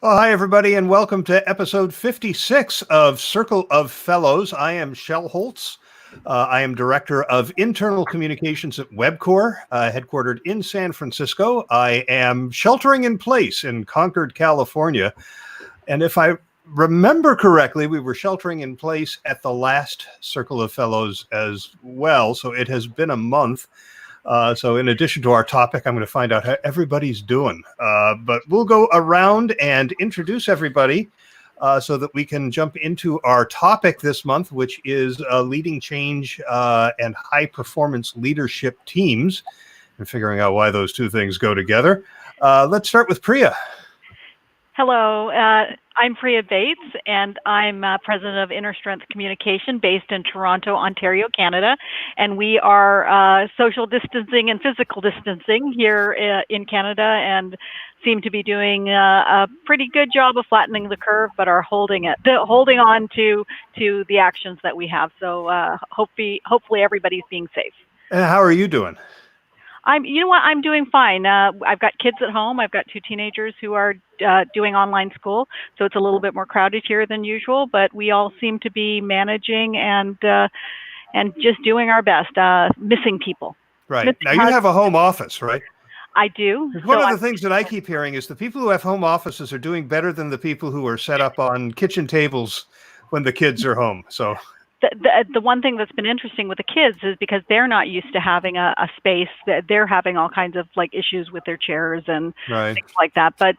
Well, hi, everybody, and welcome to episode 56 of Circle of Fellows. I am Shel Holtz. I am Director of Internal Communications at WebCorps, headquartered in San Francisco. I am sheltering in place in Concord, California. And if I remember correctly, we were sheltering in place at the last Circle of Fellows as well. So it has been a month. So in addition to our topic, I'm going to find out how everybody's doing. But we'll go around and introduce everybody so that we can jump into our topic this month, which is leading change and high performance leadership teams, and figuring out why those two things go together. Let's start with Priya. Hello, I'm Priya Bates, and I'm President of Inner Strength Communication based in Toronto, Ontario, Canada. And we are social distancing and physical distancing here in Canada and seem to be doing a pretty good job of flattening the curve, but are holding on to the actions that we have. So hopefully everybody's being safe. And how are you doing? You know what? I'm doing fine. I've got kids at home. I've got two teenagers who are doing online school, so it's a little bit more crowded here than usual. But we all seem to be managing and just doing our best. Missing people. Right. Now you have a home office, right? I do. One of the things that I keep hearing is the people who have home offices are doing better than the people who are set up on kitchen tables when the kids are home. So. The one thing that's been interesting with the kids is because they're not used to having a space, that they're having all kinds of like issues with their chairs and things like that. But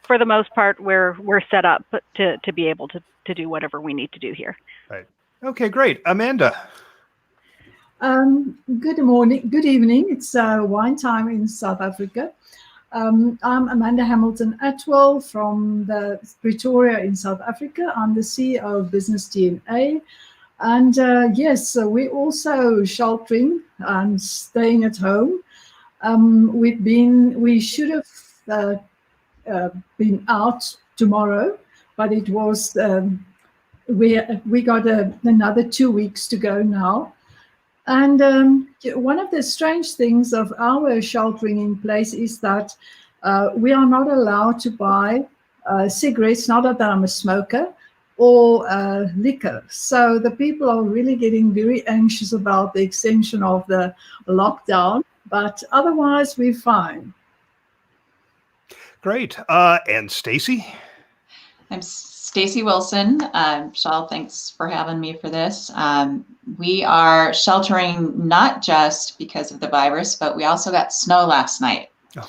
for the most part, we're set up to be able to do whatever we need to do here. Right. Okay, great. Amanda. Good morning, good evening. It's wine time in South Africa. I'm Amanda Hamilton-Attwell from the Pretoria in South Africa. I'm the CEO of Business DNA. And yes, we're also sheltering and staying at home. We should have been out tomorrow, but it was we got another 2 weeks to go now. And one of the strange things of our sheltering in place is that we are not allowed to buy cigarettes. Not that I'm a smoker, or liquor. So the people are really getting very anxious about the extension of the lockdown, but otherwise we're fine. Great. And Stacy? I'm Stacy Wilson. Shel, thanks for having me for this. We are sheltering not just because of the virus, but we also got snow last night. Oh.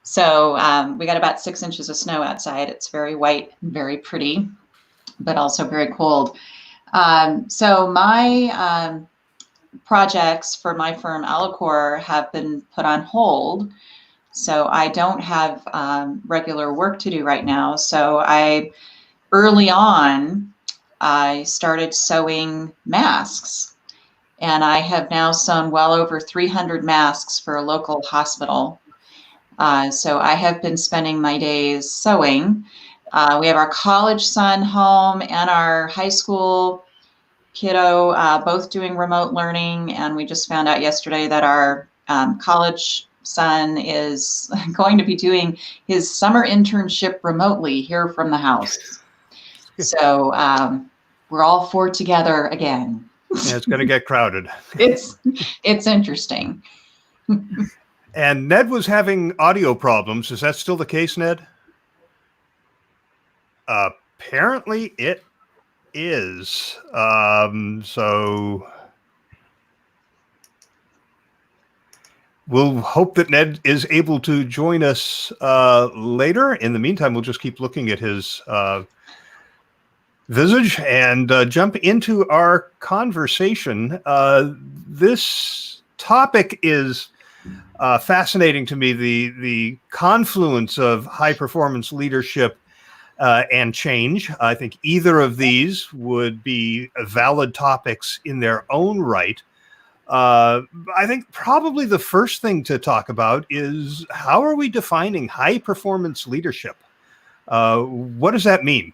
So we got about 6 inches of snow outside. It's very white and very pretty, but also very cold. So my projects for my firm, Alicorp, have been put on hold. So I don't have regular work to do right now. So early on, I started sewing masks. And I have now sewn well over 300 masks for a local hospital. So I have been spending my days sewing. We have our college son home and our high school kiddo both doing remote learning. And we just found out yesterday that our college son is going to be doing his summer internship remotely here from the house. So we're all four together again. Yeah, it's going to get crowded. It's interesting. And Ned was having audio problems. Is that still the case, Ned? Apparently it is. So we'll hope that Ned is able to join us later. In the meantime, we'll just keep looking at his visage and jump into our conversation. This topic is fascinating to me, the confluence of high performance leadership and change. I think either of these would be valid topics in their own right. I think probably the first thing to talk about is, how are we defining high performance leadership? What does that mean?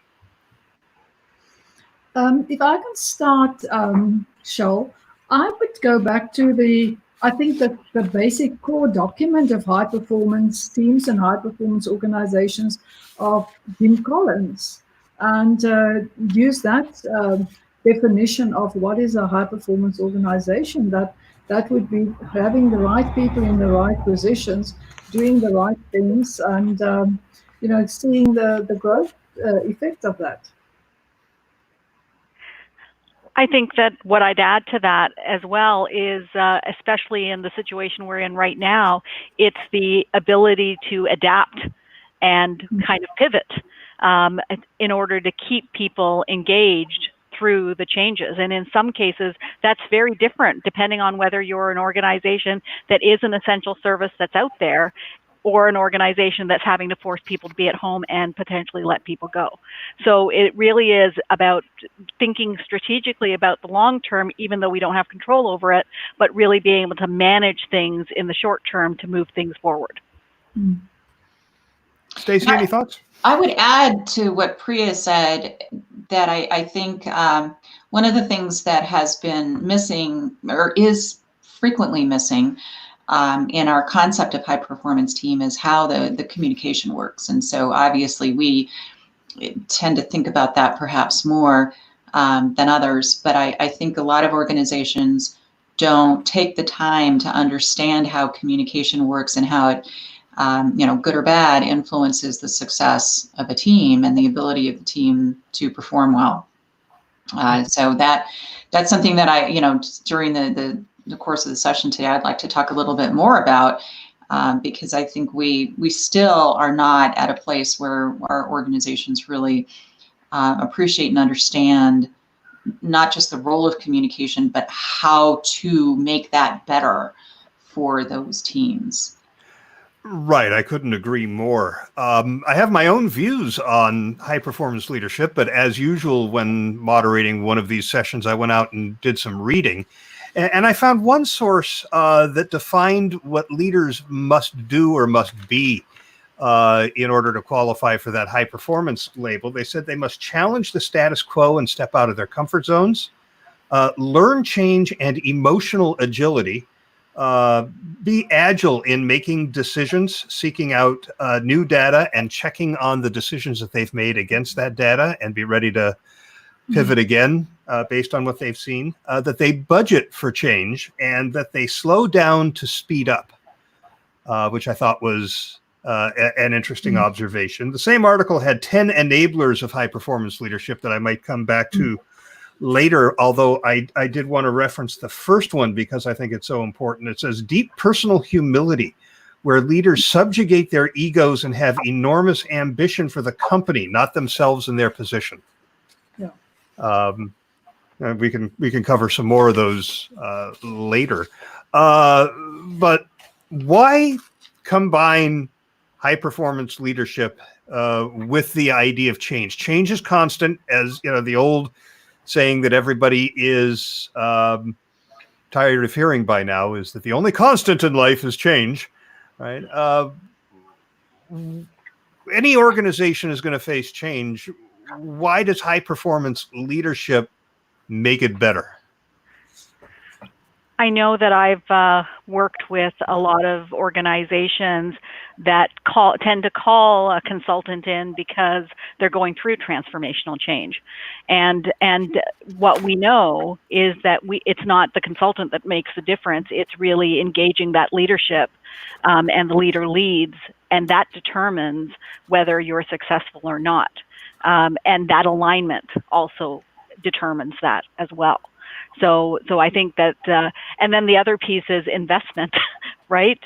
If I can start, Shel, I would go back to the I think that the basic core document of high performance teams and high performance organizations are Jim Collins, and use that definition of what is a high performance organization. That would be having the right people in the right positions, doing the right things, and seeing the growth effect of that. I think that what I'd add to that as well is, especially in the situation we're in right now, it's the ability to adapt and kind of pivot in order to keep people engaged through the changes. And in some cases, that's very different depending on whether you're an organization that is an essential service that's out there, or an organization that's having to force people to be at home and potentially let people go. So it really is about thinking strategically about the long term, even though we don't have control over it, but really being able to manage things in the short term to move things forward. Stacy, any thoughts? I would add to what Priya said that I think one of the things that has been missing, or is frequently missing, in our concept of high performance team, is how the communication works. And so obviously we tend to think about that perhaps more than others, but I think a lot of organizations don't take the time to understand how communication works and how it, good or bad, influences the success of a team and the ability of the team to perform well. So that's something that during the course of the session today, I'd like to talk a little bit more about, because I think we still are not at a place where our organizations really appreciate and understand not just the role of communication, but how to make that better for those teams. Right. I couldn't agree more. I have my own views on high performance leadership, but as usual, when moderating one of these sessions, I went out and did some reading. And I found one source that defined what leaders must do or must be in order to qualify for that high performance label. They said they must challenge the status quo and step out of their comfort zones, learn change and emotional agility, be agile in making decisions, seeking out new data and checking on the decisions that they've made against that data, and be ready to pivot again based on what they've seen, that they budget for change, and that they slow down to speed up, which I thought was an interesting observation. The same article had 10 enablers of high performance leadership that I might come back to later, although I did want to reference the first one because I think it's so important. It says deep personal humility, where leaders subjugate their egos and have enormous ambition for the company, not themselves and their position. We can cover some more of those later. But why combine high performance leadership with the idea of change? Change is constant, as the old saying that everybody is tired of hearing by now is that the only constant in life is change, right? Any organization is going to face change. Why does high performance leadership make it better? I know that I've worked with a lot of organizations that tend to call a consultant in because they're going through transformational change, and what we know is that it's not the consultant that makes the difference. It's really engaging that leadership, and the leader leads, and that determines whether you're successful or not, and that alignment also determines that as well. So I think that, and then the other piece is investment, right?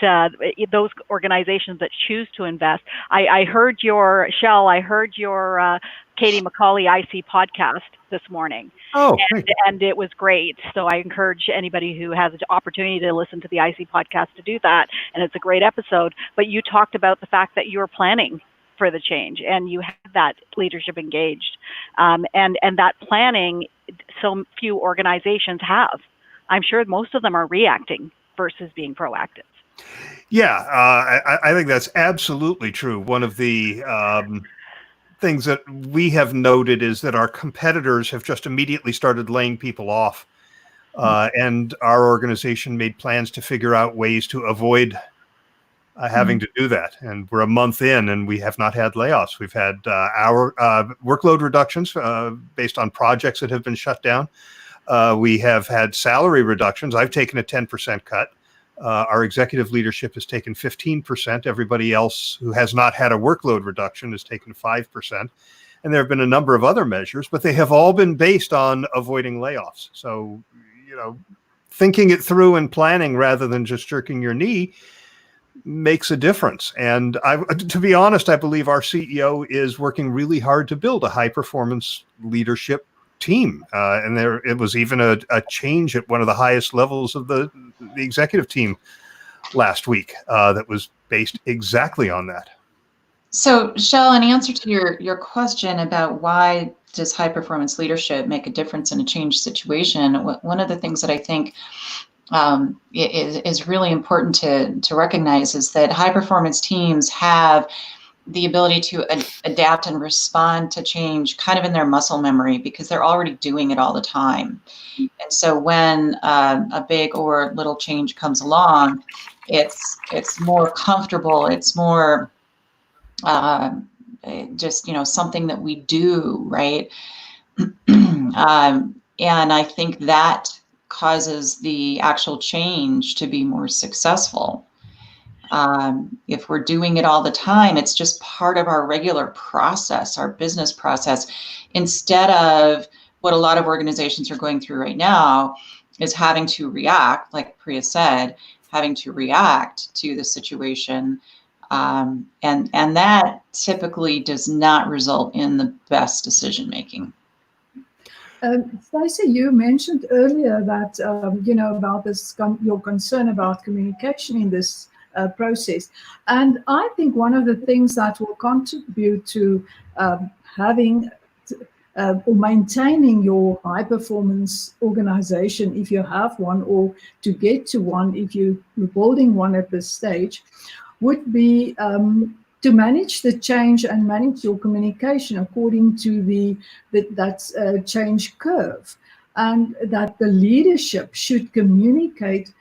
Those organizations that choose to invest. I heard your, Shel, Katie McCauley IC podcast this morning. Oh, and it was great. So I encourage anybody who has the opportunity to listen to the IC podcast to do that. And it's a great episode. But you talked about the fact that you were planning for the change and you had that leadership engaged. And that planning, so few organizations have. I'm sure most of them are reacting versus being proactive. Yeah, I think that's absolutely true. One of the things that we have noted is that our competitors have just immediately started laying people off And our organization made plans to figure out ways to avoid having to do that. And we're a month in and we have not had layoffs. We've had our workload reductions based on projects that have been shut down. We have had salary reductions. I've taken a 10% cut. Our executive leadership has taken 15%. Everybody else who has not had a workload reduction has taken 5%. And there have been a number of other measures, but they have all been based on avoiding layoffs. So, thinking it through and planning rather than just jerking your knee makes a difference. And to be honest, I believe our CEO is working really hard to build a high performance leadership team. And it was even a change at one of the highest levels of the executive team last week that was based exactly on that. So, Shel, in answer to your question about why does high performance leadership make a difference in a change situation, one of the things that I think is really important to recognize is that high performance teams have the ability to adapt and respond to change kind of in their muscle memory because they're already doing it all the time. And so when a big or little change comes along, it's more comfortable, it's more just, something that we do, right? And I think that causes the actual change to be more successful. If we're doing it all the time, it's just part of our regular process, our business process, instead of what a lot of organizations are going through right now is having to react, like Priya said, having to react to the situation. And that typically does not result in the best decision making. Stacy, you mentioned earlier that about this your concern about communication in this process, and I think one of the things that will contribute to having or maintaining your high performance organization, if you have one, or to get to one if you're building one at this stage, would be to manage the change and manage your communication according to that change curve, and that the leadership should communicate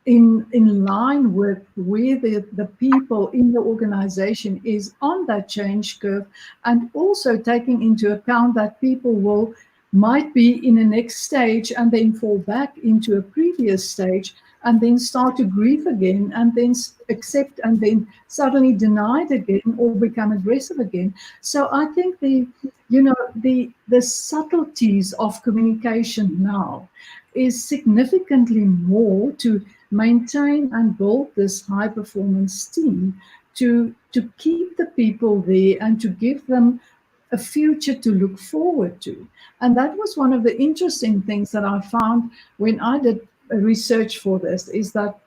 in line with where the people in the organization is on that change curve, and also taking into account that people might be in the next stage and then fall back into a previous stage and then start to grieve again and then accept and then suddenly deny it again or become aggressive again. So I think the subtleties of communication now is significantly more to maintain and build this high performance team, to keep the people there and to give them a future to look forward to. And that was one of the interesting things that I found when I did research for this, is that,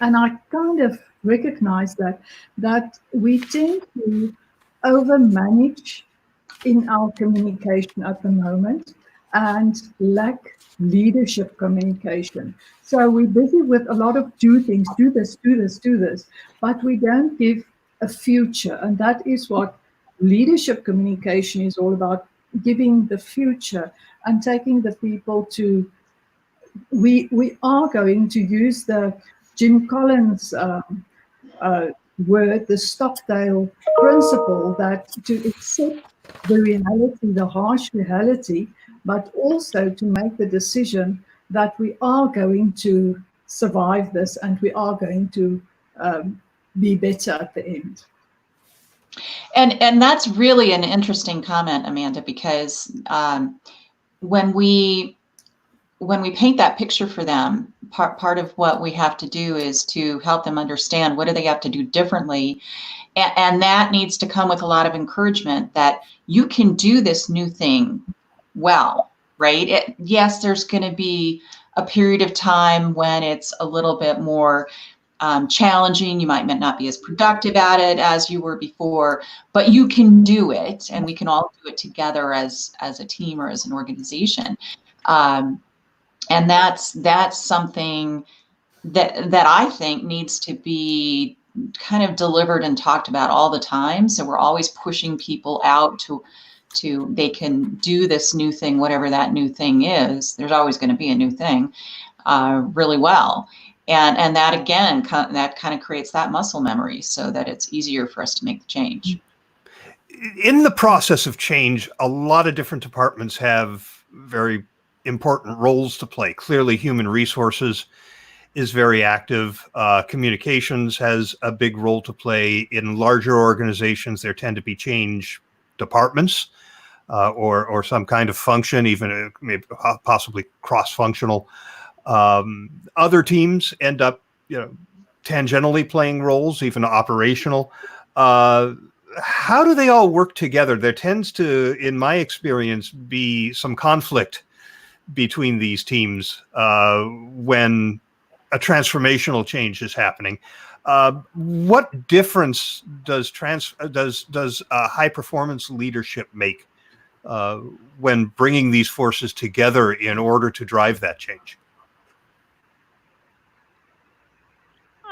and I kind of recognize that we tend to overmanage in our communication at the moment and lack leadership communication. So we're busy with a lot of do things, do this, but we don't give a future. And that is what leadership communication is all about, giving the future and taking the people to, we are going to use the Jim Collins word, the Stockdale principle, that to accept the reality, the harsh reality, but also to make the decision that we are going to survive this and we are going to be better at the end. And that's really an interesting comment, Amanda, because when we paint that picture for them, part of what we have to do is to help them understand what do they have to do differently. And that needs to come with a lot of encouragement that you can do this new thing well, right? Yes, there's going to be a period of time when it's a little bit more challenging. You might not be as productive at it as you were before, but you can do it, and we can all do it together as a team or as an organization. And that's something that I think needs to be kind of delivered and talked about all the time. So we're always pushing people out they can do this new thing, whatever that new thing is. There's always going to be a new thing, really well. And that, again, that kind of creates that muscle memory so that it's easier for us to make the change. In the process of change, a lot of different departments have very important roles to play. Clearly, human resources is very active. Communications has a big role to play. In larger organizations, there tend to be change departments or some kind of function, even maybe possibly cross-functional. Other teams end up, tangentially playing roles, even operational. How do they all work together? There tends to, in my experience, be some conflict between these teams when a transformational change is happening. What difference does high performance leadership make when bringing these forces together in order to drive that change?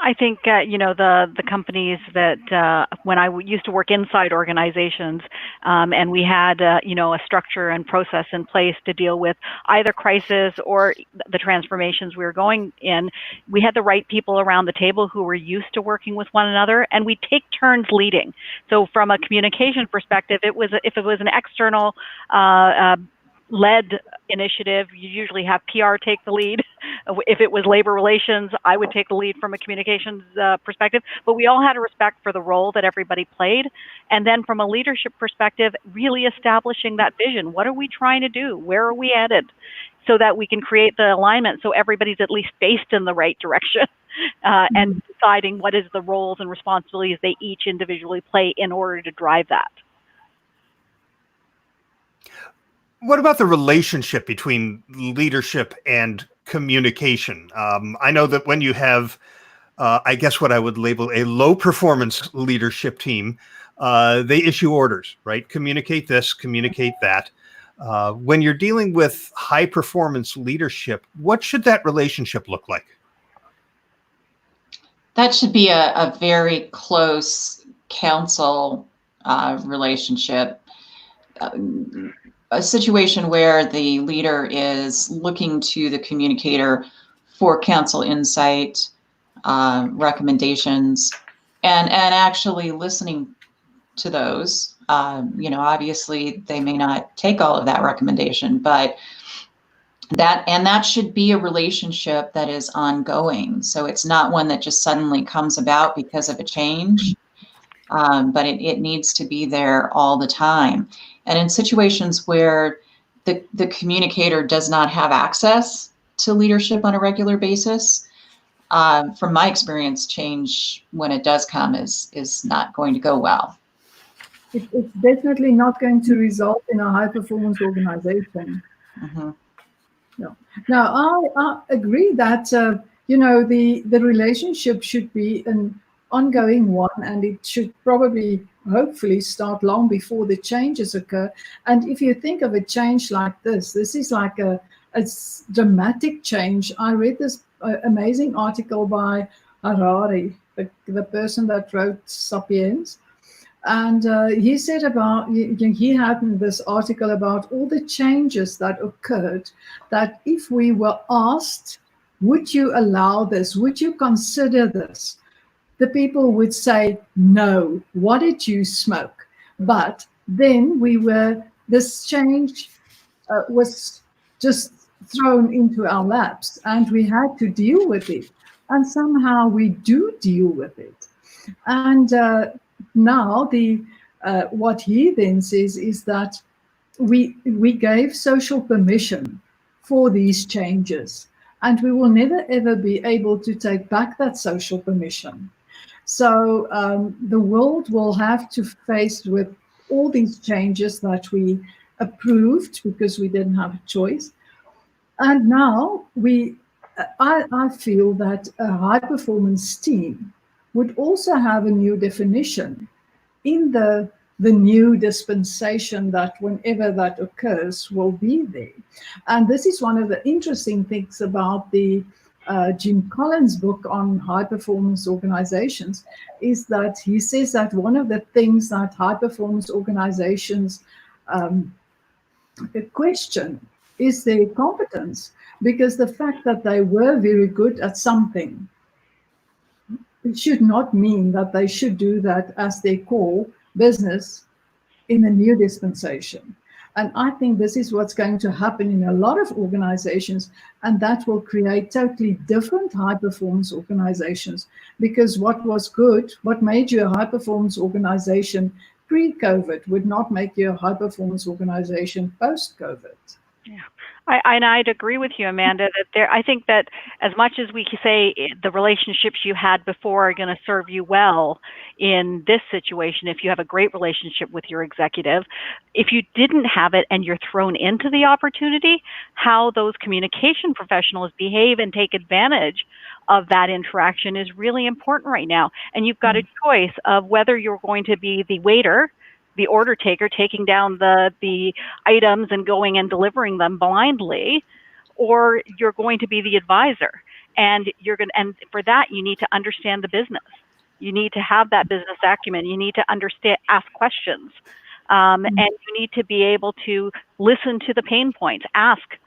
I think, the companies that when I used to work inside organizations and we had, a structure and process in place to deal with either crisis or the transformations we were going in, we had the right people around the table who were used to working with one another, and we take turns leading. So from a communication perspective, if it was an external led initiative, you usually have PR take the lead. If it was labor relations, I would take the lead from a communications perspective. But we all had a respect for the role that everybody played. And then from a leadership perspective, really establishing that vision. What are we trying to do? Where are we headed? So that we can create the alignment so everybody's at least faced in the right direction and deciding what is the roles and responsibilities they each individually play in order to drive that. What about the relationship between leadership and communication? I know that when you have, I guess what I would label a low performance leadership team, they issue orders, right? Communicate this, communicate that. When you're dealing with high performance leadership, what should that relationship look like? That should be a very close counsel relationship. A situation where the leader is looking to the communicator for counsel, insight, recommendations, and actually listening to those. Obviously they may not take all of that recommendation, but that should be a relationship that is ongoing. So it's not one that just suddenly comes about because of a change, but it needs to be there all the time. And in situations where the communicator does not have access to leadership on a regular basis, from my experience, change when it does come is not going to go well. It's definitely not going to result in a high performance organization. Mm-hmm. No. Now, I agree that the relationship should be an ongoing one, and it should hopefully start long before the changes occur. And if you think of a change like this is like a dramatic change. I read this amazing article by Harari, the person that wrote Sapiens, and he said he had in this article about all the changes that occurred, that if we were asked, would you allow this, would you consider this, the people would say, no, what did you smoke? But then this change was just thrown into our laps, and we had to deal with it. And somehow we do deal with it. And now what he then says is that we gave social permission for these changes, and we will never ever be able to take back that social permission. So the world will have to face with all these changes that we approved because we didn't have a choice. And now I feel that a high performance team would also have a new definition in the new dispensation that whenever that occurs will be there. And this is one of the interesting things about the Jim Collins' book on high performance organizations, is that he says that one of the things that high performance organizations question is their competence, because the fact that they were very good at something, it should not mean that they should do that as their core business in the new dispensation. And I think this is what's going to happen in a lot of organizations, and that will create totally different high-performance organizations, because what was good, what made you a high-performance organization pre-COVID would not make you a high-performance organization post-COVID. Yeah, I'd agree with you, Amanda, that I think that as much as we can say the relationships you had before are going to serve you well in this situation, if you have a great relationship with your executive, if you didn't have it and you're thrown into the opportunity, how those communication professionals behave and take advantage of that interaction is really important right now. And you've got a choice of whether you're going to be the waiter, the order taker, taking down the items and going and delivering them blindly, or you're going to be the advisor. And and for that, you need to understand the business. You need to have that business acumen. You need to ask questions. And you need to be able to listen to the pain points, ask,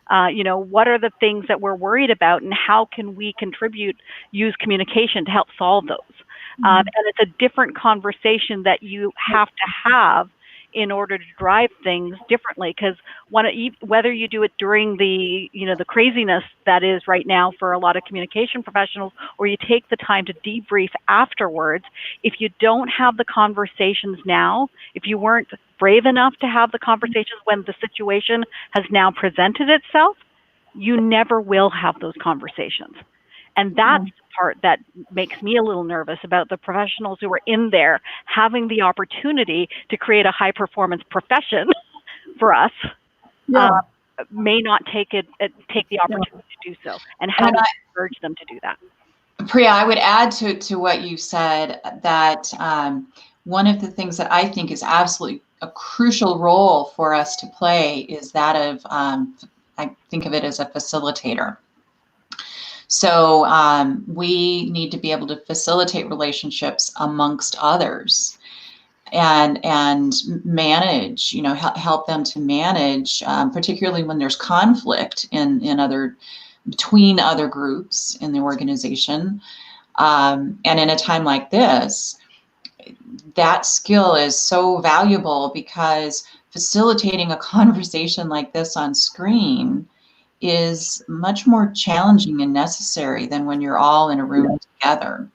what are the things that we're worried about and how can we use communication to help solve those? And it's a different conversation that you have to have in order to drive things differently, because whether you do it during the craziness that is right now for a lot of communication professionals, or you take the time to debrief afterwards, if you don't have the conversations now, if you weren't brave enough to have the conversations when the situation has now presented itself, you never will have those conversations. And that's the part that makes me a little nervous about the professionals who are in there having the opportunity to create a high-performance profession for us, may not take the opportunity to do so. And how do I urge them to do that? Priya, I would add to what you said that one of the things that I think is absolutely a crucial role for us to play is that of, I think of it as a facilitator. So we need to be able to facilitate relationships amongst others and manage, help them to manage, particularly when there's conflict between other groups in the organization. And in a time like this, that skill is so valuable, because facilitating a conversation like this on screen is much more challenging and necessary than when you're all in a room together.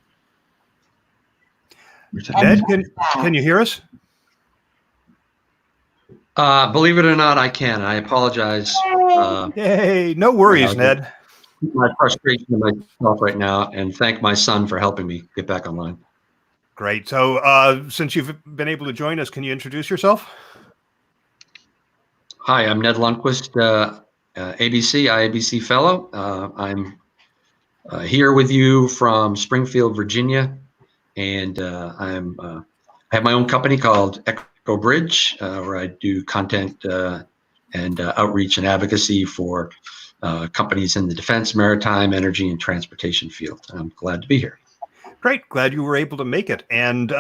Ned, can you hear us? Believe it or not, I can. I apologize. Hey, no worries, Ned. My frustration to myself right now, and thank my son for helping me get back online. Great. So since you've been able to join us, can you introduce yourself? Hi, I'm Ned Lundquist, IABC Fellow. I'm here with you from Springfield, Virginia, and I have my own company called Echo Bridge, where I do content and outreach and advocacy for companies in the defense, maritime, energy, and transportation field. I'm glad to be here. Great. Glad you were able to make it. And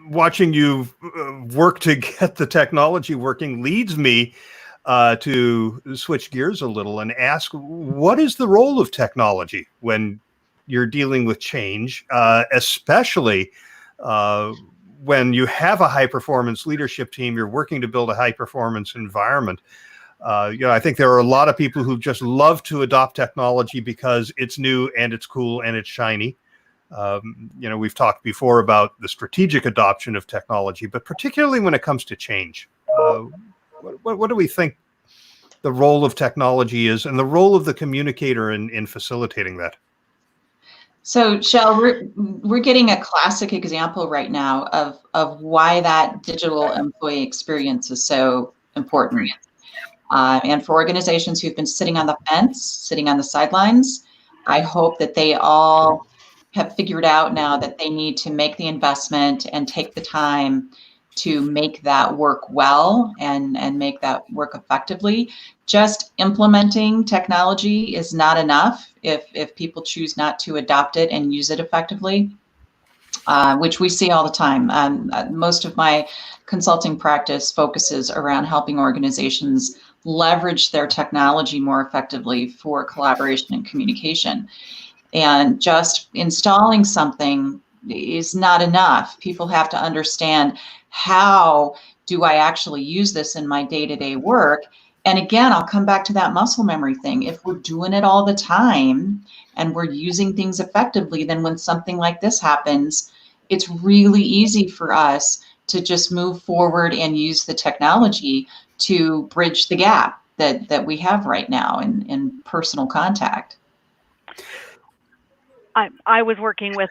watching you work to get the technology working leads me to switch gears a little and ask, what is the role of technology when you're dealing with change, especially when you have a high-performance leadership team, you're working to build a high-performance environment? I think there are a lot of people who just love to adopt technology because it's new and it's cool and it's shiny. We've talked before about the strategic adoption of technology, but particularly when it comes to change. What do we think the role of technology is, and the role of the communicator in facilitating that? So, Shel, we're getting a classic example right now of why that digital employee experience is so important. And for organizations who've been sitting on the fence, sitting on the sidelines, I hope that they all have figured out now that they need to make the investment and take the time to make that work well and make that work effectively. Just implementing technology is not enough if people choose not to adopt it and use it effectively, which we see all the time. Most of my consulting practice focuses around helping organizations leverage their technology more effectively for collaboration and communication. And just installing something is not enough. People have to understand, how do I actually use this in my day-to-day work? And again, I'll come back to that muscle memory thing. If we're doing it all the time and we're using things effectively, then when something like this happens, it's really easy for us to just move forward and use the technology to bridge the gap that we have right now in personal contact. I was working with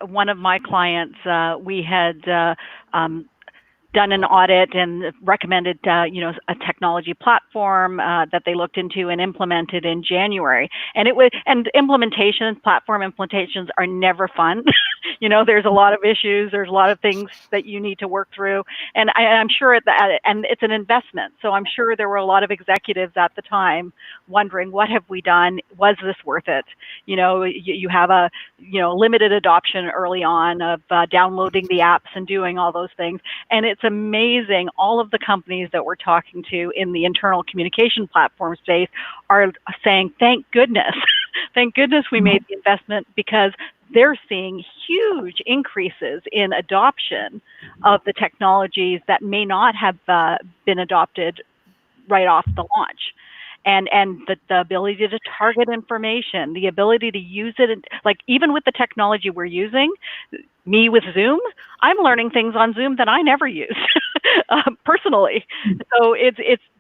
one of my clients. We had done an audit and recommended, a technology platform that they looked into and implemented in January. And platform implementations are never fun. There's a lot of issues. There's a lot of things that you need to work through. And I'm sure and it's an investment. So I'm sure there were a lot of executives at the time wondering, what have we done? Was this worth it? You have a, limited adoption early on of downloading the apps and doing all those things. And it's amazing. All of the companies that we're talking to in the internal communication platform space are saying, thank goodness. Thank goodness we made the investment, because they're seeing huge increases in adoption of the technologies that may not have been adopted right off the launch. And the ability to target information, the ability to use it, like even with the technology we're using, me with Zoom, I'm learning things on Zoom that I never used personally. So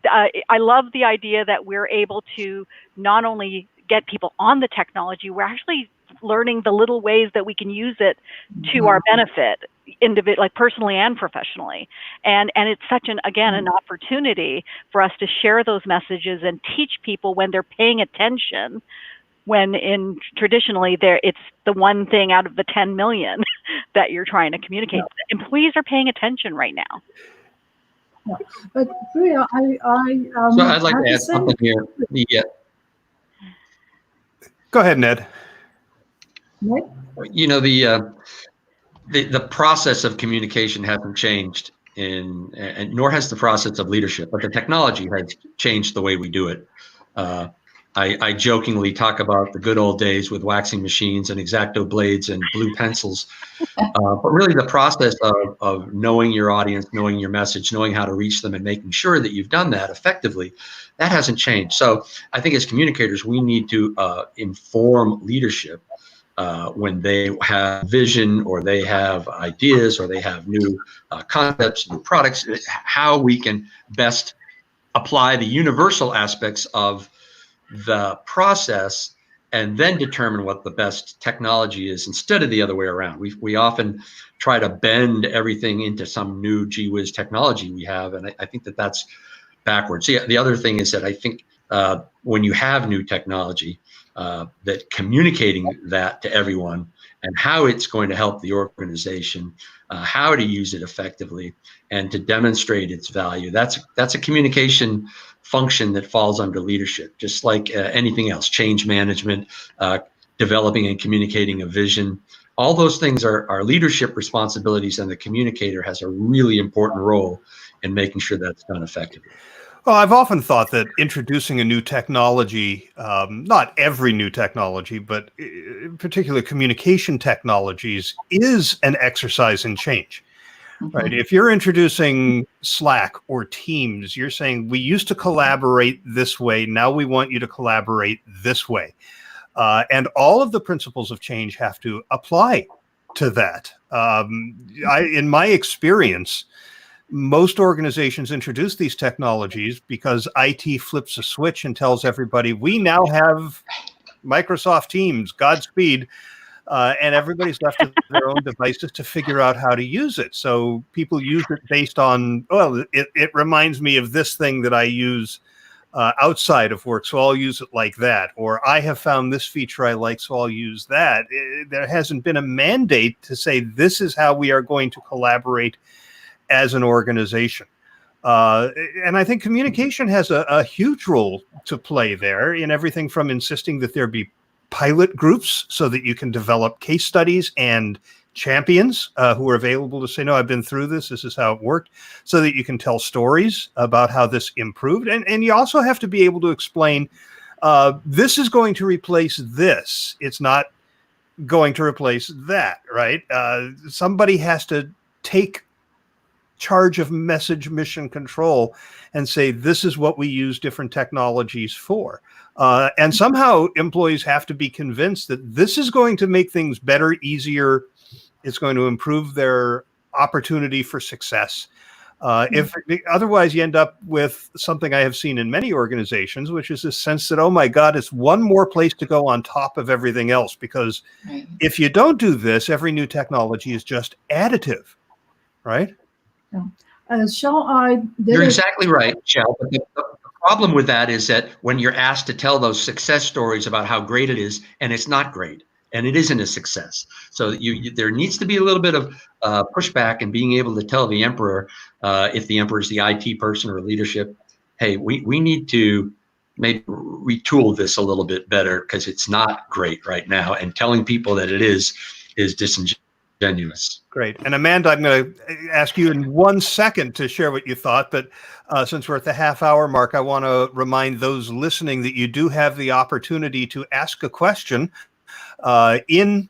I love the idea that we're able to not only get people on the technology, we're actually learning the little ways that we can use it to our benefit, like personally and professionally. And it's such an opportunity for us to share those messages and teach people when they're paying attention, when traditionally it's the one thing out of the 10 million that you're trying to communicate. Yeah. Employees are paying attention right now. Yeah. But Priya, so I'd like to add something here. Go ahead, Ned. What? The process of communication hasn't changed, and nor has the process of leadership, but the technology has changed the way we do it. I jokingly talk about the good old days with waxing machines and X-Acto blades and blue pencils, but really the process of knowing your audience, knowing your message, knowing how to reach them, and making sure that you've done that effectively, that hasn't changed. So I think as communicators, we need to inform leadership when they have vision, or they have ideas, or they have new concepts, new products, how we can best apply the universal aspects of the process, and then determine what the best technology is, instead of the other way around. We often try to bend everything into some new gee whiz technology we have, and I think that's backwards. The other thing is that I think when you have new technology, that communicating that to everyone and how it's going to help the organization, how to use it effectively, and to demonstrate its value, that's a communication function that falls under leadership, just like anything else. Change management, developing and communicating a vision, all those things are leadership responsibilities, and the communicator has a really important role in making sure that's done effectively. Well, I've often thought that introducing a new technology, not every new technology, but in particular communication technologies, is an exercise in change, right? If you're introducing Slack or Teams, you're saying, we used to collaborate this way, now we want you to collaborate this way. And all of the principles of change have to apply to that. In my experience, most organizations introduce these technologies because IT flips a switch and tells everybody, we now have Microsoft Teams, Godspeed, and everybody's left with their own devices to figure out how to use it. So people use it based on, well, it reminds me of this thing that I use outside of work, so I'll use it like that. Or I have found this feature I like, so I'll use that. There hasn't been a mandate to say this is how we are going to collaborate as an organization. And I think communication has a huge role to play there, in everything from insisting that there be pilot groups so that you can develop case studies and champions who are available to say, no, I've been through this. This is how it worked, so that you can tell stories about how this improved. And you also have to be able to explain, this is going to replace this. It's not going to replace that, right? Somebody has to take charge of message mission control and say, this is what we use different technologies for. And somehow employees have to be convinced that this is going to make things better, easier. It's going to improve their opportunity for success. If otherwise you end up with something I have seen in many organizations, which is this sense that, oh my God, it's one more place to go on top of everything else, because if you don't do this, every new technology is just additive, right? You're exactly right, Shel. But the problem with that is that when you're asked to tell those success stories about how great it is, and it's not great, and it isn't a success. So there needs to be a little bit of pushback and being able to tell the emperor, if the emperor is the IT person or leadership, hey, we need to maybe retool this a little bit better because it's not great right now. And telling people that it is disingenuous. Great. And Amanda, I'm going to ask you in 1 second to share what you thought, but since we're at the half-hour mark, I want to remind those listening that you do have the opportunity to ask a question. In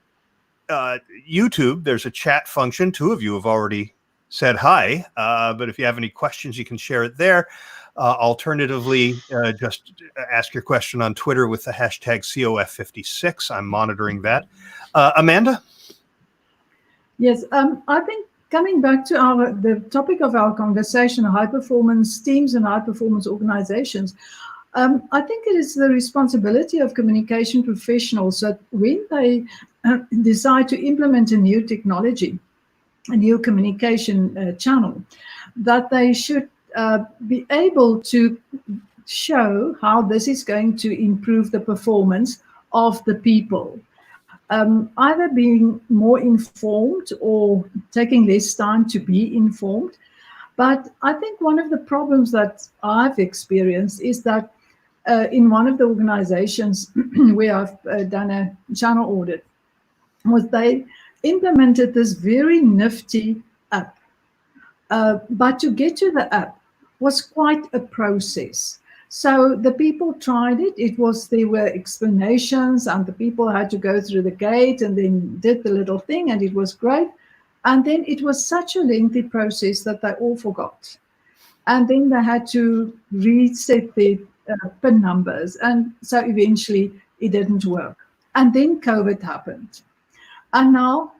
YouTube, there's a chat function. 2 of you have already said hi, but if you have any questions, you can share it there. Alternatively, just ask your question on Twitter with the hashtag COF56. I'm monitoring that. Amanda? Yes, I think coming back to the topic of our conversation, high-performance teams and high-performance organizations, I think it is the responsibility of communication professionals that when they decide to implement a new technology, a new communication channel, that they should be able to show how this is going to improve the performance of the people. Either being more informed or taking less time to be informed. But I think one of the problems that I've experienced is that in one of the organizations where I've done a channel audit, was they implemented this very nifty app. But to get to the app was quite a process. So the people tried it. There were explanations, and the people had to go through the gate and then did the little thing, and it was great. And then it was such a lengthy process that they all forgot. And then they had to reset their PIN numbers. And so eventually it didn't work. And then COVID happened. And now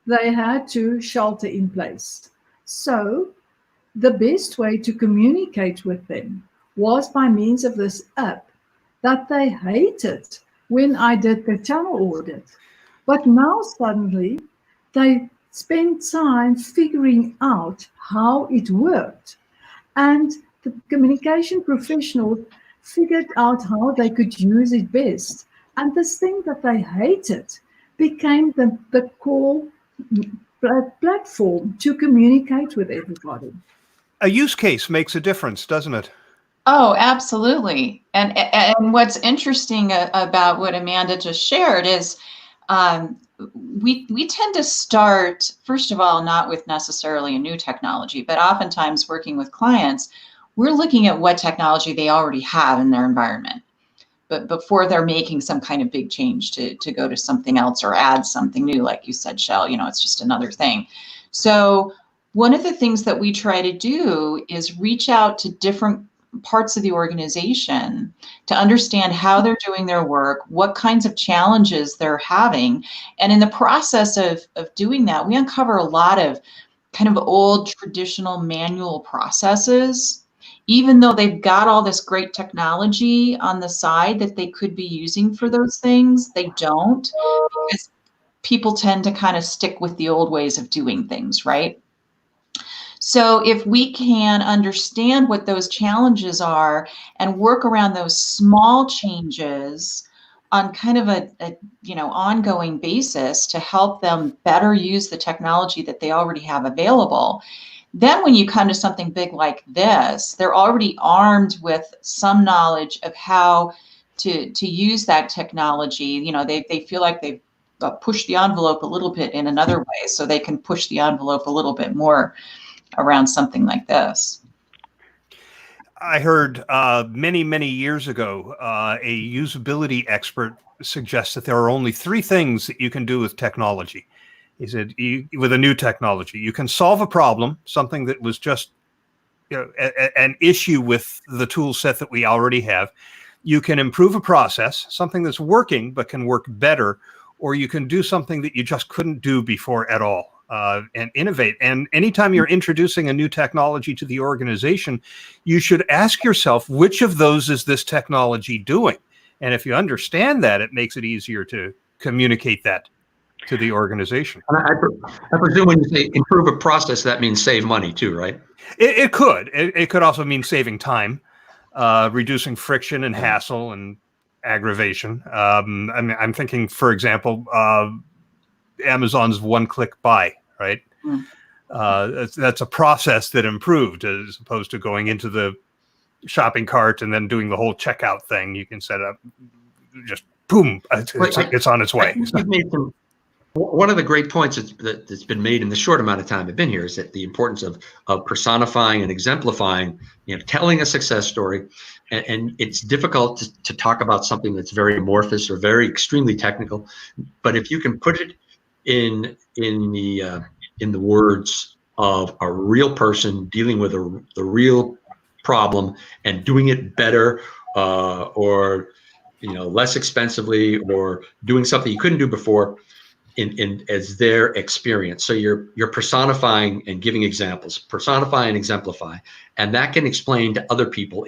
they had to shelter in place. So the best way to communicate with them was by means of this app that they hated when I did the channel audit. But now suddenly they spent time figuring out how it worked. And the communication professionals figured out how they could use it best. And this thing that they hated became the core platform to communicate with everybody. A use case makes a difference, doesn't it? Oh, absolutely. And what's interesting about what Amanda just shared is we tend to start, first of all, not with necessarily a new technology, but oftentimes working with clients, we're looking at what technology they already have in their environment. But before they're making some kind of big change to go to something else or add something new, like you said, Shel, it's just another thing. So one of the things that we try to do is reach out to different parts of the organization to understand how they're doing their work, what kinds of challenges they're having. And in the process of doing that, we uncover a lot of kind of old traditional manual processes. Even though they've got all this great technology on the side that they could be using for those things, they don't, because people tend to kind of stick with the old ways of doing things, right? So if we can understand what those challenges are and work around those small changes on kind of a ongoing basis to help them better use the technology that they already have available, then when you come to something big like this, they're already armed with some knowledge of how to use that technology. They feel like they've push the envelope a little bit in another way, so they can push the envelope a little bit more around something like this. I heard many, many years ago, a usability expert suggests that there are only three things that you can do with technology. He said, with a new technology, you can solve a problem, something that was just an issue with the tool set that we already have. You can improve a process, something that's working but can work better, or you can do something that you just couldn't do before at all. And innovate. And anytime you're introducing a new technology to the organization, you should ask yourself, which of those is this technology doing? And if you understand that, it makes it easier to communicate that to the organization. And I presume when you say improve a process, that means save money too, right? It could. It could also mean saving time, reducing friction and hassle and aggravation. I'm thinking, for example, Amazon's one-click buy, right? That's a process that improved as opposed to going into the shopping cart and then doing the whole checkout thing. You can set up, just boom, it's on its way. One of the great points that's been made in the short amount of time I've been here is that the importance of personifying and exemplifying, telling a success story. And it's difficult to talk about something that's very amorphous or very extremely technical, but if you can put it in the words of a real person dealing with the real problem and doing it better, or less expensively, or doing something you couldn't do before, in as their experience. So you're personifying and giving examples, personify and exemplify, and that can explain to other people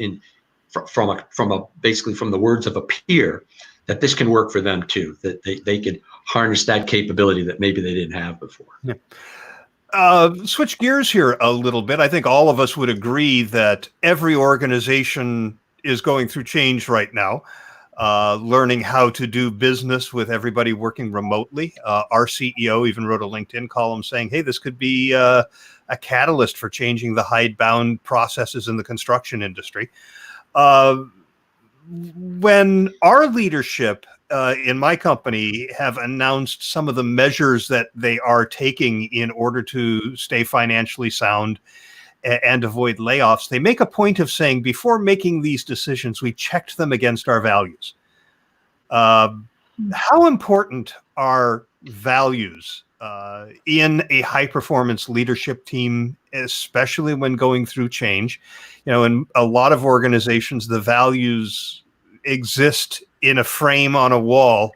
basically from the words of a peer that this can work for them too, that they could harness that capability that maybe they didn't have before. Yeah. Switch gears here a little bit. I think all of us would agree that every organization is going through change right now, learning how to do business with everybody working remotely. Our CEO even wrote a LinkedIn column saying, hey, this could be a catalyst for changing the hidebound processes in the construction industry. When our leadership in my company have announced some of the measures that they are taking in order to stay financially sound and avoid layoffs, they make a point of saying, before making these decisions, we checked them against our values. How important are values in a high-performance leadership team, especially when going through change? In a lot of organizations, the values exist in a frame on a wall,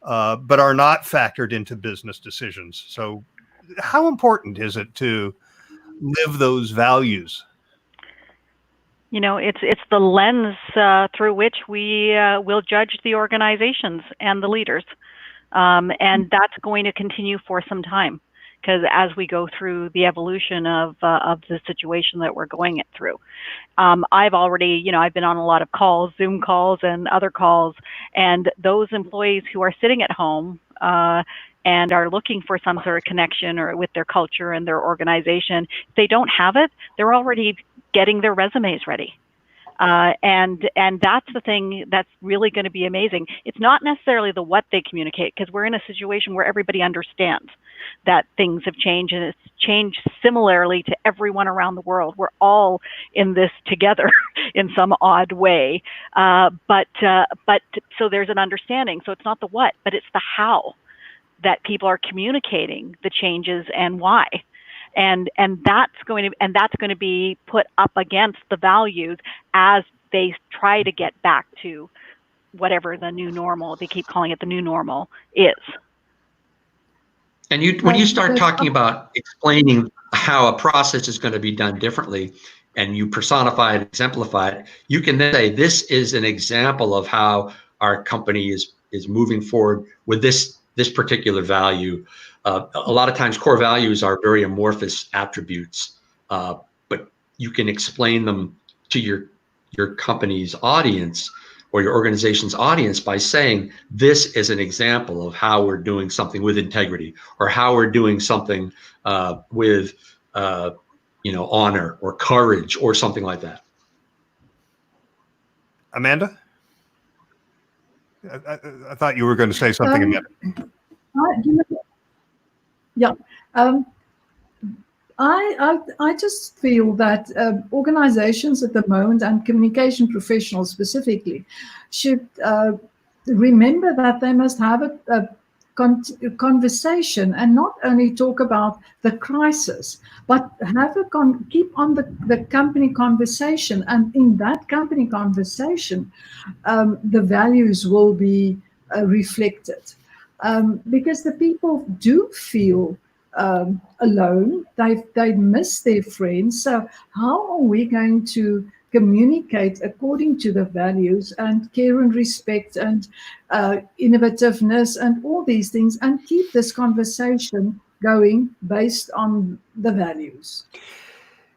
but are not factored into business decisions. So how important is it to live those values? It's the lens through which we will judge the organizations and the leaders. And that's going to continue for some time, because as we go through the evolution of the situation that we're going it through. I've already, I've been on a lot of calls, Zoom calls and other calls, and those employees who are sitting at home and are looking for some sort of connection or with their culture and their organization, if they don't have it, they're already getting their resumes ready. And that's the thing that's really going to be amazing. It's not necessarily the what they communicate, because we're in a situation where everybody understands that things have changed, and it's changed similarly to everyone around the world. We're all in this together in some odd way. But so there's an understanding. So it's not the what, but it's the how that people are communicating the changes and why. And that's going to be put up against the values as they try to get back to whatever the new normal, they keep calling it the new normal, is. And when you start talking about explaining how a process is going to be done differently, and you personify it, exemplify it, you can then say, this is an example of how our company is moving forward with this particular value. A lot of times core values are very amorphous attributes, but you can explain them to your company's audience or your organization's audience by saying, this is an example of how we're doing something with integrity, or how we're doing something with honor or courage or something like that. Amanda? I thought you were going to say something. You know, yeah. I just feel that organizations at the moment, and communication professionals specifically, should remember that they must have a conversation and not only talk about the crisis, but have keep on the company conversation. And in that company conversation, the values will be reflected. Because the people do feel alone, they miss their friends. So how are we going to communicate according to the values and care and respect and innovativeness and all these things, and keep this conversation going based on the values?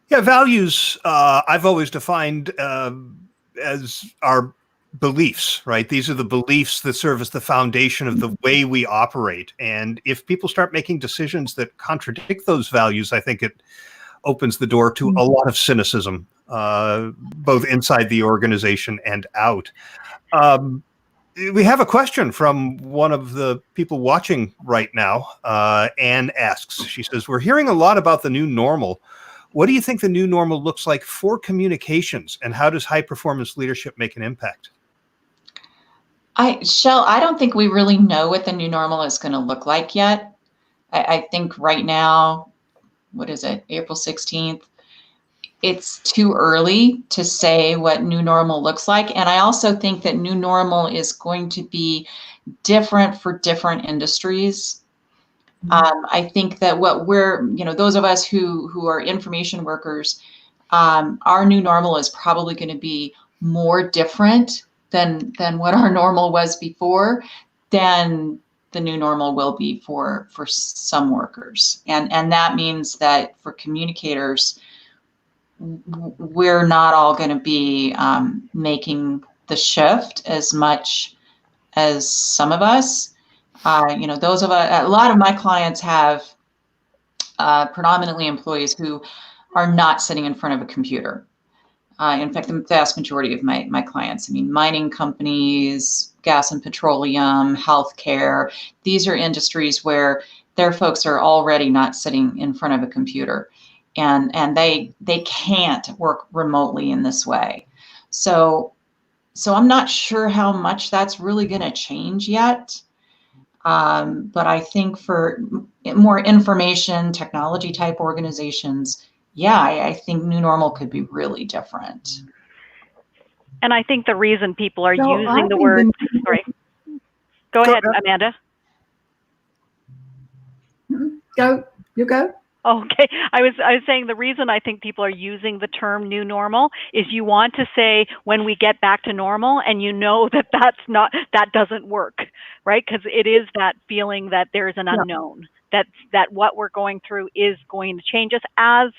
Yeah, values I've always defined as our beliefs, right? These are the beliefs that serve as the foundation of the way we operate. And if people start making decisions that contradict those values, I think it opens the door to a lot of cynicism, both inside the organization and out. We have a question from one of the people watching right now. Anne asks, she says, we're hearing a lot about the new normal. What do you think the new normal looks like for communications, and how does high performance leadership make an impact? Shel, I don't think we really know what the new normal is going to look like yet. I think right now, what is it, April 16th? It's too early to say what new normal looks like. And I also think that new normal is going to be different for different industries. I think that what we're, those of us who are information workers, our new normal is probably going to be more different than what our normal was before, than the new normal will be for some workers. And that means that for communicators, we're not all going to be making the shift as much as some of us. Those of us, a lot of my clients have predominantly employees who are not sitting in front of a computer. In fact, the vast majority of my clients, mining companies, gas and petroleum, healthcare, these are industries where their folks are already not sitting in front of a computer, and they can't work remotely in this way. So I'm not sure how much that's really going to change yet. But I think for more information technology type organizations, yeah, I think new normal could be really different. And I think the reason people are using the word, sorry, go ahead, Amanda. You go. Okay, I was saying the reason I think people are using the term new normal is you want to say when we get back to normal, and that doesn't work, right? Because it is that feeling that there's an unknown, that what we're going through is going to change us, as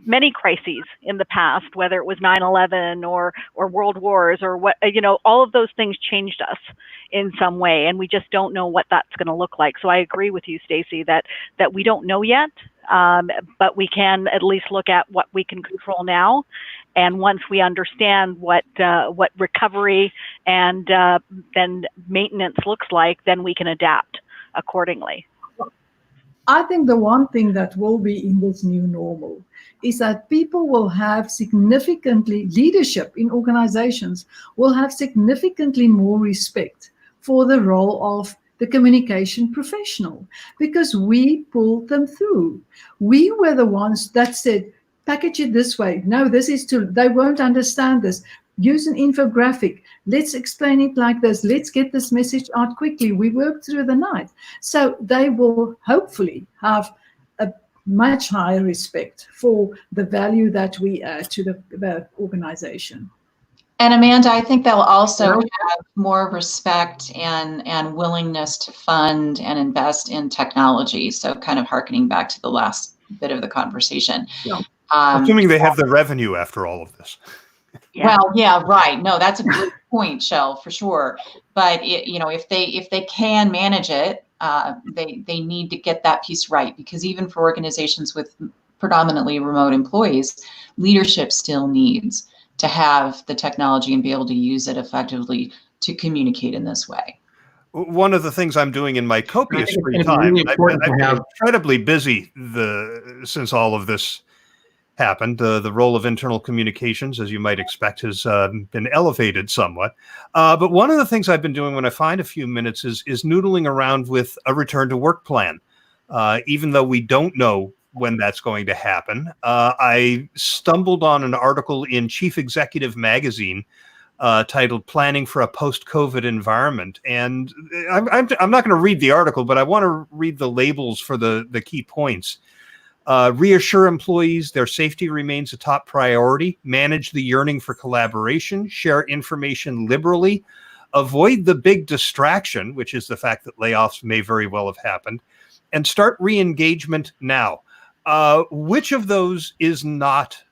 many crises in the past, whether it was 9/11 or world wars or what, all of those things changed us in some way, and we just don't know what that's going to look like. So I agree with you, Stacy, that we don't know yet, but we can at least look at what we can control now. And once we understand what recovery and then maintenance looks like, then we can adapt accordingly. I think the one thing that will be in this new normal is that people will have leadership in organizations will have significantly more respect for the role of the communication professional, because we pulled them through. We were the ones that said, package it this way. No, this is they won't understand this. Use an infographic. Let's explain it like this. Let's get this message out quickly. We worked through the night. So they will hopefully have a much higher respect for the value that we add to the organization. And Amanda, I think they'll also have more respect and willingness to fund and invest in technology. So kind of hearkening back to the last bit of the conveation. Yeah. Assuming they have the revenue after all of this. Yeah. Well, yeah, right. No, that's a great point, Shel, for sure. But if they can manage it, they need to get that piece right, because even for organizations with predominantly remote employees, leadership still needs to have the technology and be able to use it effectively to communicate in this way. one of the things I'm doing in my copious I think free it's gonna be time, really important I've to been have. incredibly busy since all of this happened. The role of internal communications, as you might expect, has been elevated somewhat. But one of the things I've been doing when I find a few minutes is noodling around with a return to work plan. Even though we don't know when that's going to happen, I stumbled on an article in Chief Executive Magazine titled "Planning for a Post-COVID Environment," and I'm not going to read the article, but I want to read the labels for the key points. Reassure employees their safety remains a top priority. Manage the yearning for collaboration. Share information liberally. Avoid the big distraction, which is the fact that layoffs may very well have happened. And start re-engagement now. Which of those is not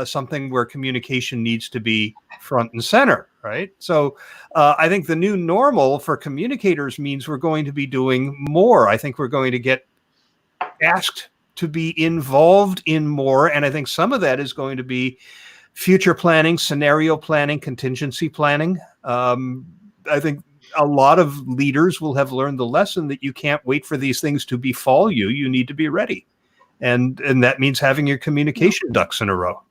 something where communication needs to be front and center, right? So I think the new normal for communicators means we're going to be doing more. I think we're going to get asked to be involved in more. And I think some of that is going to be future planning, scenario planning, contingency planning. I think a lot of leaders will have learned the lesson that you can't wait for these things to befall you. You need to be ready. And that means having your communication ducks in a row.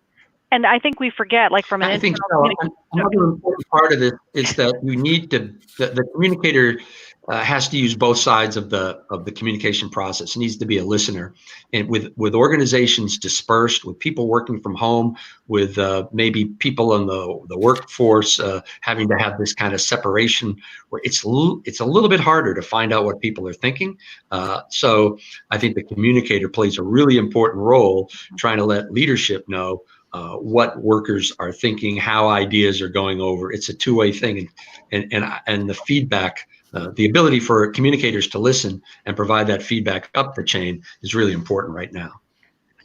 And I think we forget, like from an I think internal so. Another important part of it is that you need to, the communicator has to use both sides of the communication process. It needs to be a listener. And with organizations dispersed, with people working from home, with maybe people in the workforce having to have this kind of separation, where it's a little bit harder to find out what people are thinking. So I think the communicator plays a really important role trying to let leadership know what workers are thinking, how ideas are going over. It's a two-way thing, and the feedback, the ability for communicators to listen and provide that feedback up the chain is really important right now.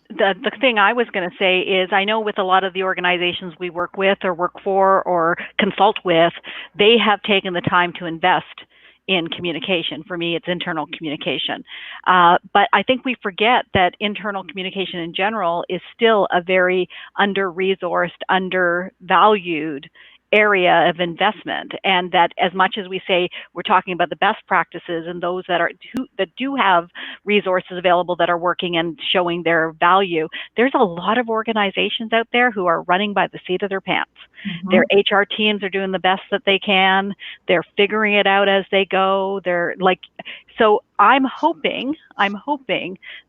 The thing I was going to say is, I know with a lot of the organizations we work with or work for or consult with, they have taken the time to invest in communication. For me, it's internal communication. But I think we forget that internal communication in general is still a very under-resourced, undervalued area of investment, and that as much as we say we're talking about the best practices and those that do have resources available that are working and showing their value, there's a lot of organizations out there who are running by the seat of their pants. Mm-hmm. Their HR teams are doing the best that they can. They're figuring it out as they go. So I'm hoping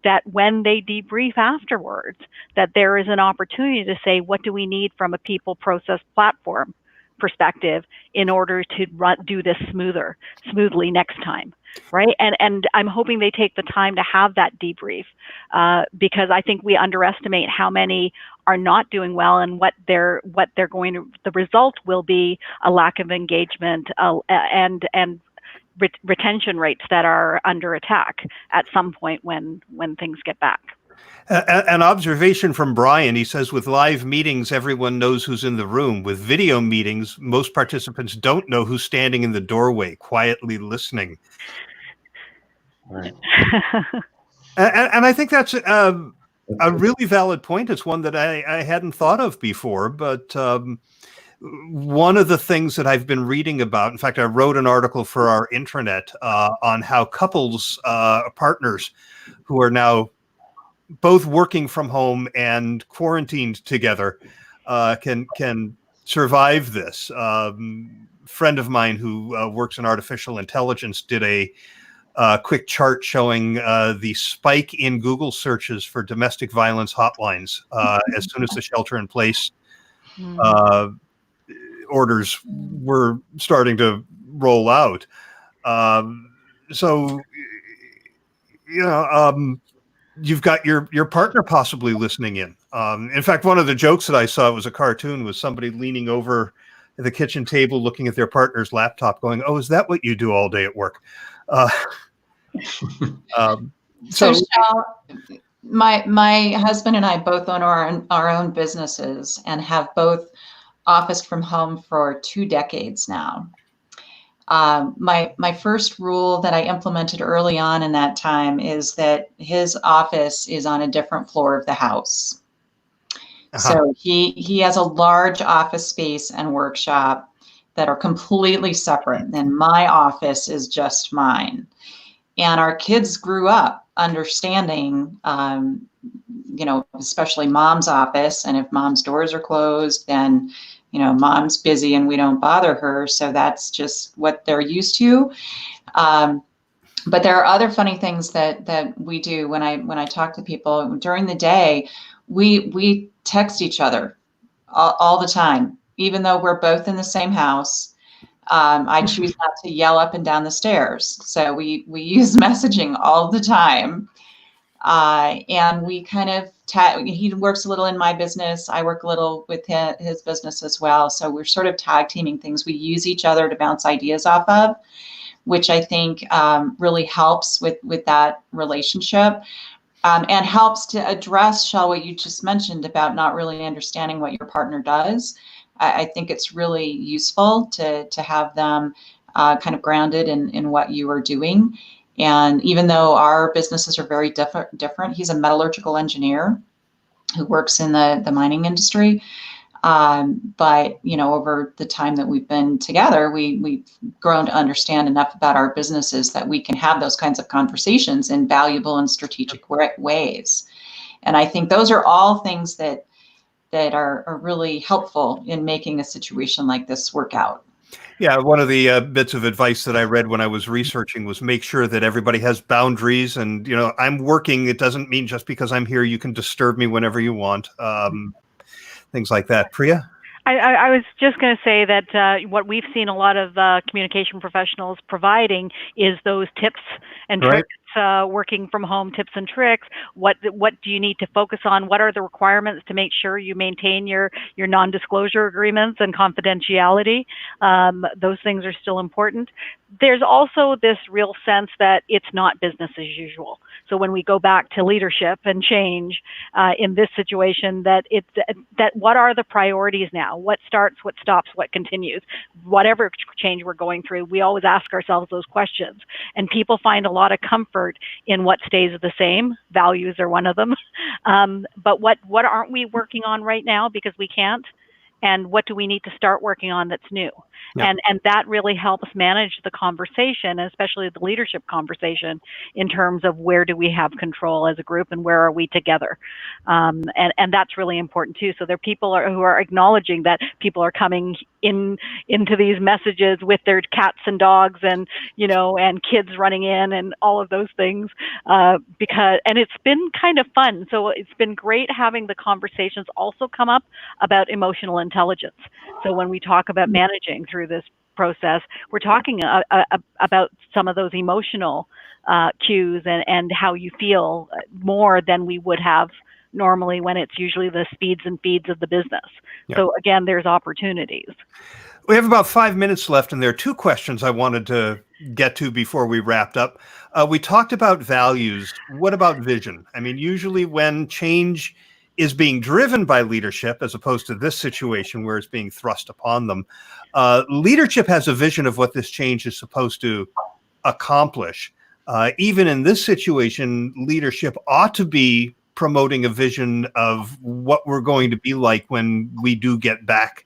that when they debrief afterwards, that there is an opportunity to say, what do we need from a people, process, platform perspective in order to do this smoothly next time, right? And I'm hoping they take the time to have that debrief, because I think we underestimate how many are not doing well, and the result will be a lack of engagement and retention rates that are under attack at some point when things get back. An observation from Brian, he says, with live meetings, everyone knows who's in the room. With video meetings, most participants don't know who's standing in the doorway, quietly listening. Right. And I think that's a really valid point. It's one that I hadn't thought of before, but one of the things that I've been reading about, in fact, I wrote an article for our intranet on how couples, partners who are now both working from home and quarantined together can survive this. Friend of mine who works in artificial intelligence did a quick chart showing the spike in Google searches for domestic violence hotlines as soon as the shelter-in-place orders were starting to roll out. So, you've got your partner possibly listening in. In fact, one of the jokes that I saw was a cartoon with somebody leaning over the kitchen table, looking at their partner's laptop, going, "Oh, is that what you do all day at work?" So Shel, my husband and I both own our own businesses and have both officed from home for 2 decades now. My first rule that I implemented early on in that time is that his office is on a different floor of the house. Uh-huh. So he has a large office space and workshop, that are completely separate, and my office is just mine. And our kids grew up understanding, especially mom's office, and if mom's doors are closed, then, mom's busy and we don't bother her. So that's just what they're used to. But there are other funny things that we do when I talk to people during the day. We text each other all the time, even though we're both in the same house. I choose not to yell up and down the stairs. So we use messaging all the time. And we kind of, he works a little in my business. I work a little with his business as well. So we're sort of tag teaming things. We use each other to bounce ideas off of, which I think really helps with that relationship. And helps to address, Shel, what you just mentioned about not really understanding what your partner does. I think it's really useful to have them kind of grounded in what you are doing. And even though our businesses are very different, he's a metallurgical engineer who works in the mining industry. But, over the time that we've been together, we've grown to understand enough about our businesses that we can have those kinds of conversations in valuable and strategic ways. And I think those are all things that are really helpful in making a situation like this work out. Yeah, one of the bits of advice that I read when I was researching was make sure that everybody has boundaries. And, I'm working. It doesn't mean just because I'm here, you can disturb me whenever you want. Things like that. Priya? I was just going to say that what we've seen a lot of communication professionals providing is those tips and tricks, working from home tips and tricks. What do you need to focus on? What are the requirements to make sure you maintain your non-disclosure agreements and confidentiality? Those things are still important. There's also this real sense that it's not business as usual. So when we go back to leadership and change in this situation, that what are the priorities now? What starts, what stops, what continues? Whatever change we're going through, we always ask ourselves those questions. And people find a lot of comfort in what stays the same. Values are one of them. But what aren't we working on right now because we can't? And what do we need to start working on that's new? Yep. And that really helps manage the conversation, especially the leadership conversation, in terms of where do we have control as a group and where are we together? And that's really important too. So there are people who are acknowledging that people are coming into these messages with their cats and dogs and, and kids running in and all of those things, and it's been kind of fun. So it's been great having the conversations also come up about emotional intelligence. So when we talk about managing through this process, we're talking about some of those emotional cues and how you feel more than we would have normally when it's usually the speeds and feeds of the business. Yeah. So again, there's opportunities. We have about 5 minutes left, and there are two questions I wanted to get to before we wrapped up. We talked about values. What about vision? I mean, usually when change is being driven by leadership, as opposed to this situation where it's being thrust upon them, leadership has a vision of what this change is supposed to accomplish. Even in this situation, leadership ought to be promoting a vision of what we're going to be like when we do get back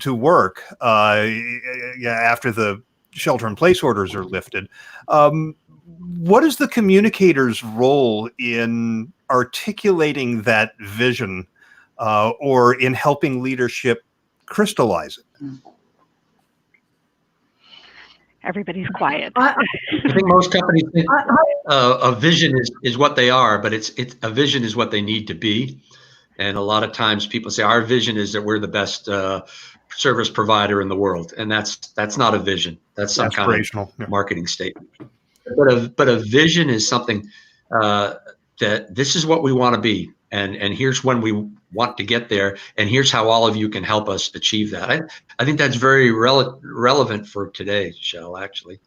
to work after the shelter-in-place orders are lifted. What is the communicator's role in articulating that vision or in helping leadership crystallize it? Everybody's quiet. I think most companies think a vision is what they are, but it's a vision is what they need to be. And a lot of times people say our vision is that we're the best service provider in the world, and that's not a vision. That's some kind of marketing statement. But a vision is something that this is what we want to be, and here's when we want to get there, and here's how all of you can help us achieve that. I think that's very relevant for today, Shel, actually.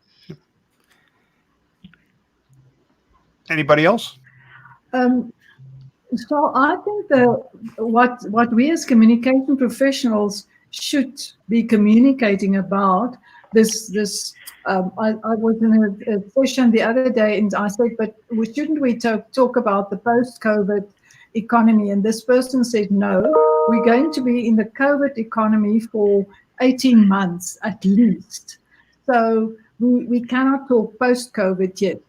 Anybody else? So I think what we as communication professionals should be communicating about this. I was in a session the other day and I said, but shouldn't we talk about the post-COVID economy? And this person said, no, we're going to be in the COVID economy for 18 months at least. So we cannot talk post-COVID yet.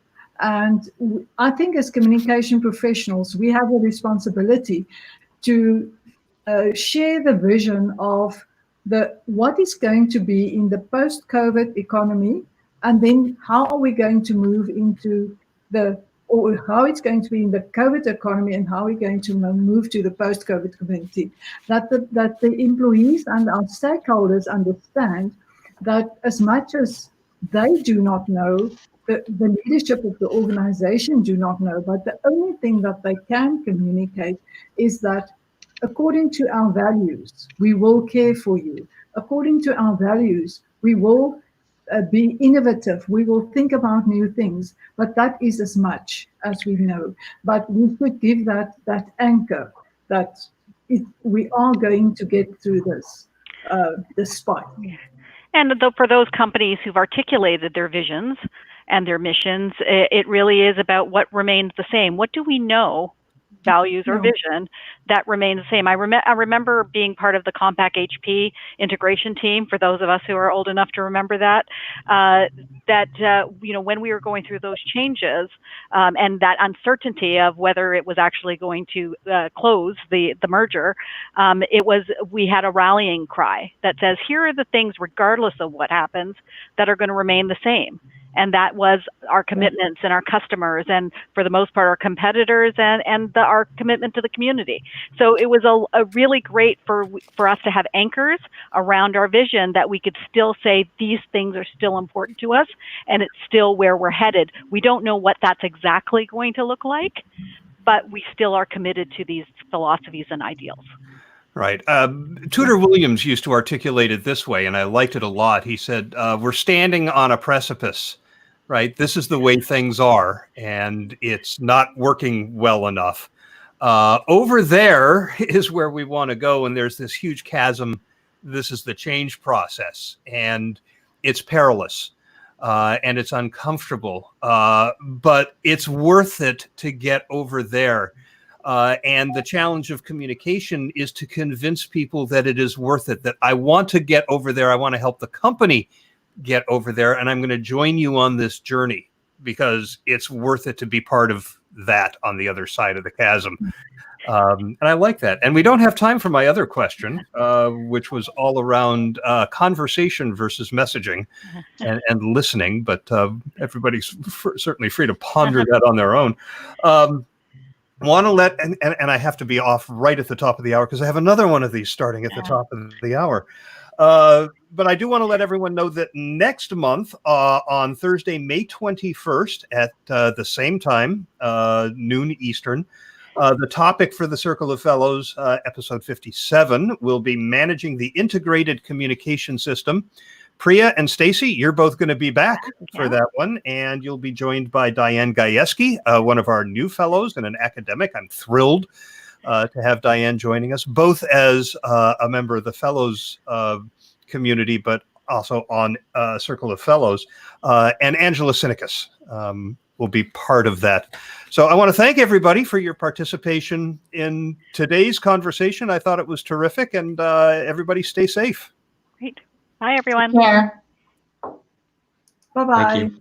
And I think as communication professionals, we have a responsibility to share the vision of what is going to be in the post-COVID economy, and then how are we going to move into or how it's going to be in the COVID economy, and how we're going to move to the post-COVID community. That the employees and our stakeholders understand that as much as they do not know, the leadership of the organization do not know, but the only thing that they can communicate is that according to our values, we will care for you. According to our values, we will be innovative. We will think about new things, but that is as much as we know. But we could give that anchor that we are going to get through this spot. And for those companies who've articulated their visions and their missions, it really is about what remains the same. What do we know, values or vision, that remains the same? I remember being part of the Compaq HP integration team, for those of us who are old enough to remember that, when we were going through those changes and that uncertainty of whether it was actually going to close the merger, we had a rallying cry that says, here are the things, regardless of what happens, that are going to remain the same. And that was our commitments and our customers, and for the most part, our competitors, and our commitment to the community. So it was a really great for us to have anchors around our vision that we could still say these things are still important to us, and it's still where we're headed. We don't know what that's exactly going to look like, but we still are committed to these philosophies and ideals. Right. Tudor Williams used to articulate it this way, and I liked it a lot. He said, we're standing on a precipice, right? This is the way things are, and it's not working well enough. Over there is where we want to go, and there's this huge chasm. This is the change process, and it's perilous, and it's uncomfortable, but it's worth it to get over there. And the challenge of communication is to convince people that it is worth it, that I want to get over there. I want to help the company get over there. And I'm going to join you on this journey because it's worth it to be part of that on the other side of the chasm. And I like that. And we don't have time for my other question, which was all around conversation versus messaging and listening. But everybody's certainly free to ponder that on their own. Want to let, and I have to be off right at the top of the hour because I have another one of these starting at the top of the hour. But I do want to let everyone know that next month on Thursday, May 21st at the same time, noon Eastern, the topic for the Circle of Fellows, episode 57, will be managing the integrated communication system. Priya and Stacy, you're both going to be back for that one, and you'll be joined by Diane Gajewski, one of our new fellows and an academic. I'm thrilled to have Diane joining us, both as a member of the Fellows community, but also on Circle of Fellows. And Angela Sinicus will be part of that. So I want to thank everybody for your participation in today's conversation. I thought it was terrific, and everybody stay safe. Great. Bye, everyone. Take care. Bye-bye. Thank you.